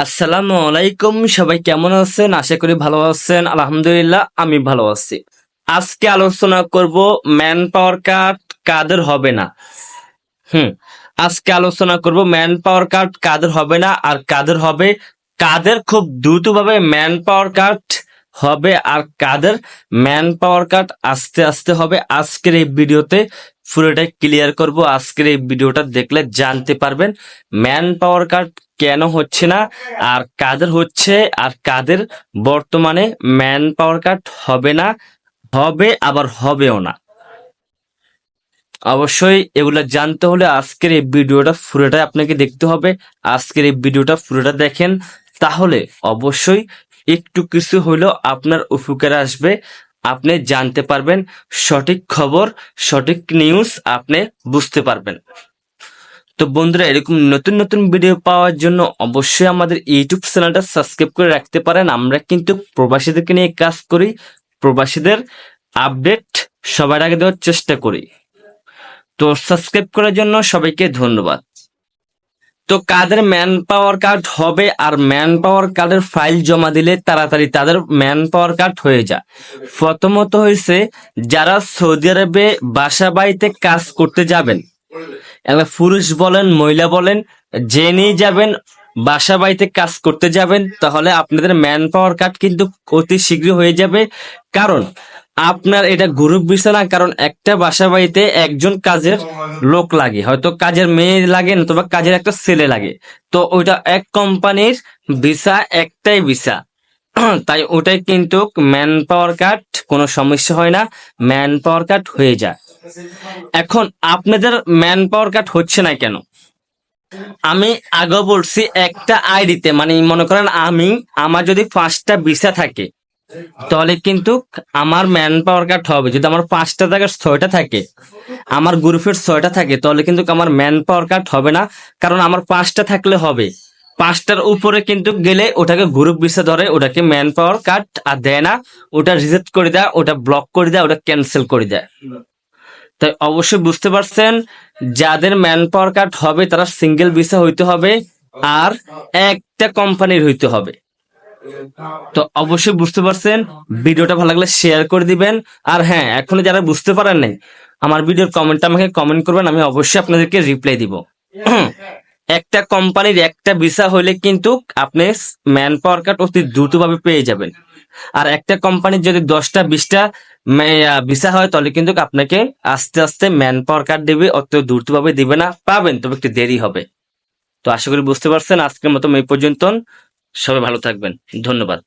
আসসালামু আলাইকুম, সবাই কেমন আছেন? আশা করি ভালো আছেন। আলহামদুলিল্লাহ, আমি ভালো আছি। আজকে আলোচনা করব ম্যান পাওয়ার কাট কাদের হবে না। হুম আজকে আলোচনা করব ম্যান পাওয়ার কাট কাদের হবে না আর কাদের হবে, কাদের খুব দ্রুতভাবে ম্যান পাওয়ার কাট হবে আর কাদের ম্যান পাওয়ার কাট আস্তে আস্তে হবে। আজকের এই ভিডিওতে পুরোটাই ক্লিয়ার করব। আজকের এই ভিডিওটা দেখলে জানতে পারবেন ম্যান পাওয়ার কাট কেন হচ্ছে না আর কাদের হচ্ছে আর কাদের বর্তমানে ম্যান পাওয়ার কাট হবে না, হবে আবার হবেও না। অবশ্যই এগুলা জানতে হলে আজকের এই ভিডিওটা পুরোটাই আপনাকে দেখতে হবে। আজকের এই ভিডিওটা পুরোটা দেখেন, তাহলে অবশ্যই একটু কিছু হইলেও আপনার উপকারে আসবে। আপনি জানতে পারবেন সঠিক খবর, সঠিক নিউজ আপনি বুঝতে পারবেন। তো বন্ধুরা, এরকম নতুন নতুন ভিডিও পাওয়ার জন্য অবশ্যই আমাদের ইউটিউব চ্যানেলটা সাবস্ক্রাইব করে রাখতে পারেন। আমরা কিন্তু প্রবাসীদেরকে নিয়ে কাজ করি, প্রবাসীদের আপডেট সবার আগে দেওয়ার চেষ্টা করি। তো সাবস্ক্রাইব করার জন্য সবাইকে ধন্যবাদ। তো কাদের ম্যান পাওয়ার কার্ড হবে আর ম্যান পাওয়ার কার্ডের ফাইল জমা দিলে তাড়াতাড়ি তাদের ম্যান পাওয়ার কার্ড হয়ে যায়। প্রথমত হয়েছে যারা সৌদি আরবে বাসা বাড়িতে কাজ করতে যাবেন, এবার পুরুষ বলেন মহিলা বলেন, জেনেই যাবেন বাসা বাড়িতে কাজ করতে যাবেন, তাহলে আপনাদের ম্যান পাওয়ার কার্ড কিন্তু অতি শীঘ্র হয়ে যাবে। কারণ আপনার এটা গ্রুপ ভিসা না, কারণ একটা বাসা বাড়িতে একজন কাজের লোক লাগে, হয়তো কাজের মেয়ে লাগে নতুবা কাজের একটা ছেলে লাগে। তো ওইটা এক কোম্পানির ভিসা, একটাই ভিসা, তাই ওটাই কিন্তু ম্যান পাওয়ার কার্ড, কোনো সমস্যা হয় না, ম্যান পাওয়ার কার্ড হয়ে যায়। এখন আপনাদের ম্যান পাওয়ার কার্ড হচ্ছে না কেন? আমি আগেও বলছি, একটা আইডিতে মানে মনে করেন আমার যদি 5টা ভিসা থাকে তাহলে কিন্তু আমার ম্যান পাওয়ার কার্ড হবে। যদি আমার 5টা জায়গায় 6টা থাকে, আমার গ্রুপের 6টা থাকে, তাহলে কিন্তু আমার ম্যান পাওয়ার কার্ড হবে না। কারণ আমার 5টা থাকলে হবে, 5টার উপরে কিন্তু গেলে ওটাকে গ্রুপ ভিসা ধরে, ওটাকে ম্যান পাওয়ার কার্ড আর দেয় না, ওটা রিজেক্ট করে দেয়, ওটা ব্লক করে দেয়, ওটা ক্যান্সেল করে দেয়। তাই অবশ্যই বুঝতে পারছেন, যাদের ম্যান পাওয়ার কার্ড হবে তারা সিঙ্গেল ভিসা হইতে হবে আর একটা কোম্পানির হইতে হবে। তো অবশ্যই বুঝতে পারছেন। ভিডিওটা ভালো লাগলে শেয়ার করে দিবেন। আর হ্যাঁ, এখনো যারা বুঝতে পারেন নাই, আমার ভিডিওর কমেন্টে আমাকে কমেন্ট করবেন, আমি অবশ্যই আপনাদেরকে রিপ্লাই দিব। একটা কোম্পানির একটা ভিসা হইলে কিন্তু আপনি ম্যান পাওয়ার কার্ড অতি দ্রুতভাবে পেয়ে যাবেন। আর একটা কোম্পানির যদি 10টা 20টা ভিসা হয় তাহলে কিন্তু আপনাকে আস্তে আস্তে ম্যান পাওয়ার কার্ড দিবে, অত দ্রুতভাবে দিবে না, পাবেন তবে একটু দেরি হবে। তো আশা করি বুঝতে পারছেন। আজকের মতো এই পর্যন্ত, সবাই ভালো থাকবেন, ধন্যবাদ।